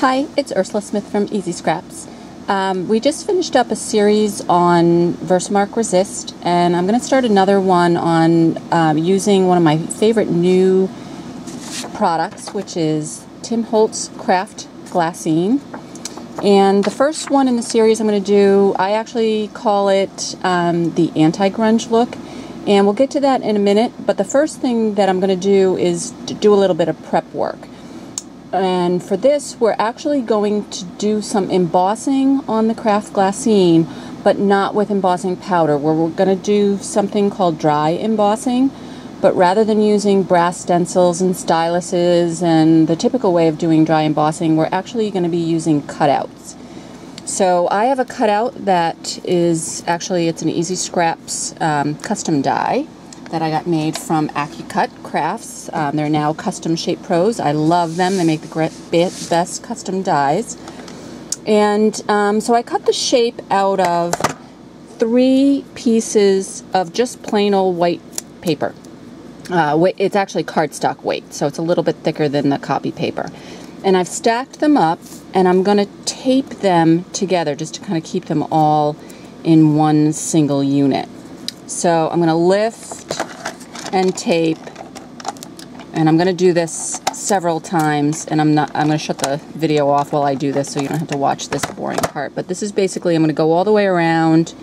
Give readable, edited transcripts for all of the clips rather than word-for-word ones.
Hi, it's Ursula Smith from Easy Scraps. We just finished up a series on Versamark Resist, and I'm going to start another one on using one of my favorite new products, which is Tim Holtz Kraft Glassine. And the first one in the series I'm going to do, I actually call it the Anti-Grunge look, and we'll get to that in a minute, but the first thing that I'm going to do is to do a little bit of prep work. And for this, we're actually going to do some embossing on the Kraft Glassine, but not with embossing powder. We're going to do something called dry embossing, but rather than using brass stencils and styluses and the typical way of doing dry embossing, we're actually going to be using cutouts. So I have a cutout that is actually, it's an Easy Scraps custom die that I got made from AccuCut Crafts. They're now Custom Shape Pros. I love them. They make the best custom dies. And so I cut the shape out of 3 pieces of just plain old white paper. It's actually cardstock weight, so it's a little bit thicker than the copy paper. And I've stacked them up, and I'm going to tape them together just to kind of keep them all in one single unit. So I'm going to lift and tape, and I'm going to do this several times, and I'm going to shut the video off while I do this so you don't have to watch this boring part. But this is basically, I'm going to go all the way around,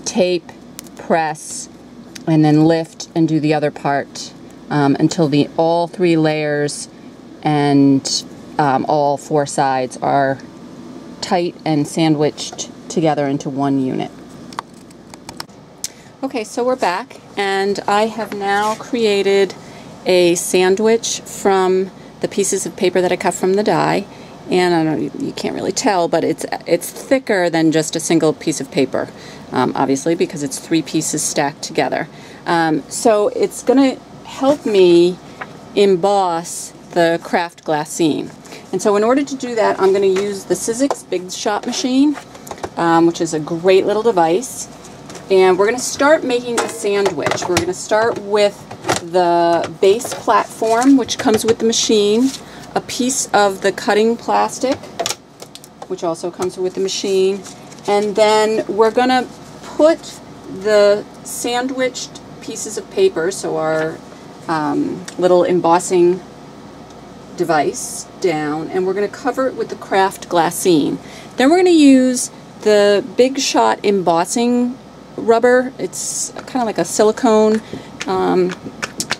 tape, press, and then lift and do the other part until all 3 layers and all 4 sides are tight and sandwiched together into one unit. Okay, so we're back, and I have now created a sandwich from the pieces of paper that I cut from the die, and I don't, you can't really tell, but it's thicker than just a single piece of paper, obviously, because it's 3 pieces stacked together. So it's going to help me emboss the Kraft Glassine. And so in order to do that, I'm going to use the Sizzix Big Shot machine, which is a great little device. And we're going to start making a sandwich. We're going to start with the base platform, which comes with the machine, a piece of the cutting plastic, which also comes with the machine, and then we're going to put the sandwiched pieces of paper, so our little embossing device, down, and we're going to cover it with the Kraft Glassine. Then we're going to use the Big Shot embossing rubber. It's kind of like a silicone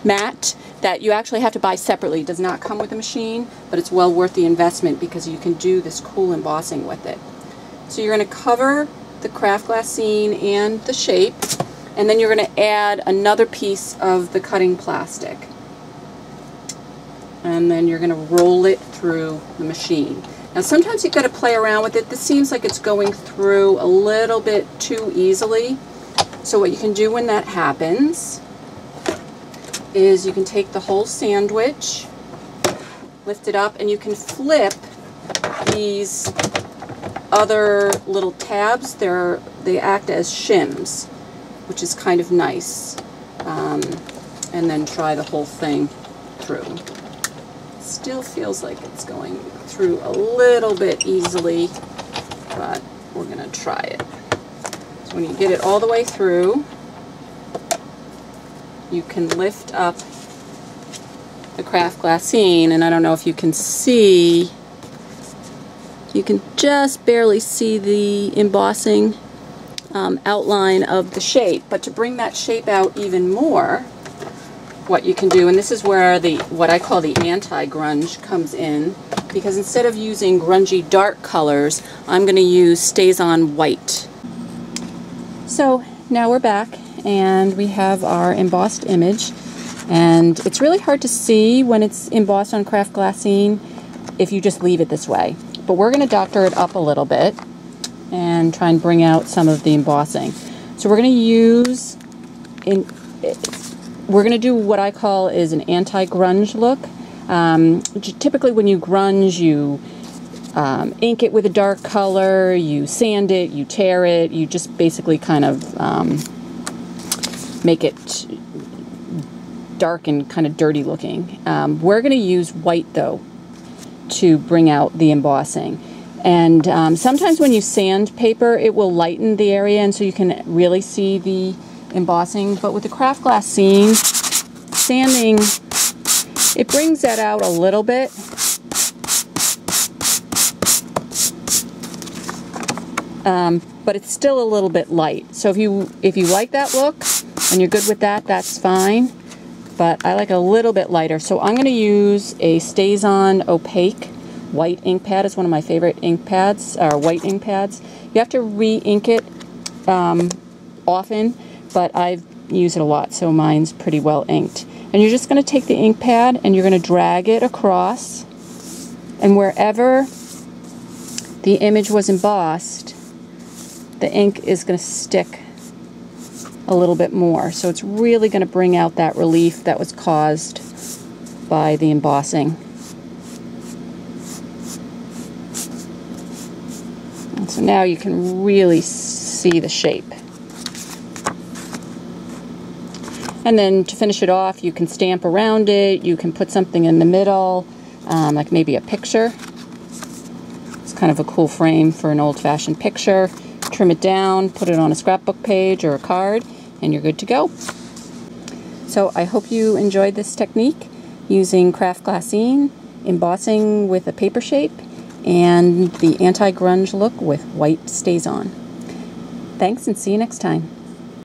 mat that you actually have to buy separately. It does not come with the machine, but it's well worth the investment because you can do this cool embossing with it. So you're going to cover the Kraft Glassine and the shape, and then you're going to add another piece of the cutting plastic. And then you're going to roll it through the machine. Now sometimes you've got to play around with it. This seems like it's going through a little bit too easily. So what you can do when that happens is you can take the whole sandwich, lift it up, and you can flip these other little tabs. They act as shims, which is kind of nice. And then try the whole thing through. Still feels like it's going through a little bit easily, but we're going to try it. So when you get it all the way through, you can lift up the Kraft Glassine, and I don't know if you can see, you can just barely see the embossing outline of the shape, but to bring that shape out even more, what you can do, and this is where what I call the anti-grunge comes in, because instead of using grungy dark colors, I'm going to use StazOn white. So now we're back, and we have our embossed image, and it's really hard to see when it's embossed on Kraft Glassine if you just leave it this way. But we're going to doctor it up a little bit and try and bring out some of the embossing. So we're going to use we're going to do what I call is an anti-grunge look. Typically when you grunge, you ink it with a dark color, you sand it, you tear it, you just basically kind of make it dark and kind of dirty looking. We're going to use white though, to bring out the embossing. And sometimes when you sand paper, it will lighten the area, and so you can really see the embossing. But with the Kraft Glassine, sanding, it brings that out a little bit. But it's still a little bit light. So if you like that look and you're good with that, that's fine. But I like a little bit lighter. So I'm going to use a StazOn opaque white ink pad. It's one of my favorite ink pads, or white ink pads. You have to re-ink it often, but I've used it a lot, so mine's pretty well inked. And you're just going to take the ink pad and you're going to drag it across, and wherever the image was embossed, the ink is going to stick a little bit more. So it's really going to bring out that relief that was caused by the embossing. And so now you can really see the shape. And then to finish it off, you can stamp around it, you can put something in the middle, like maybe a picture. It's kind of a cool frame for an old-fashioned picture. Trim it down, put it on a scrapbook page or a card, and you're good to go. So I hope you enjoyed this technique using Kraft Glassine, embossing with a paper shape, and the anti-grunge look with white StazOn. Thanks, and see you next time.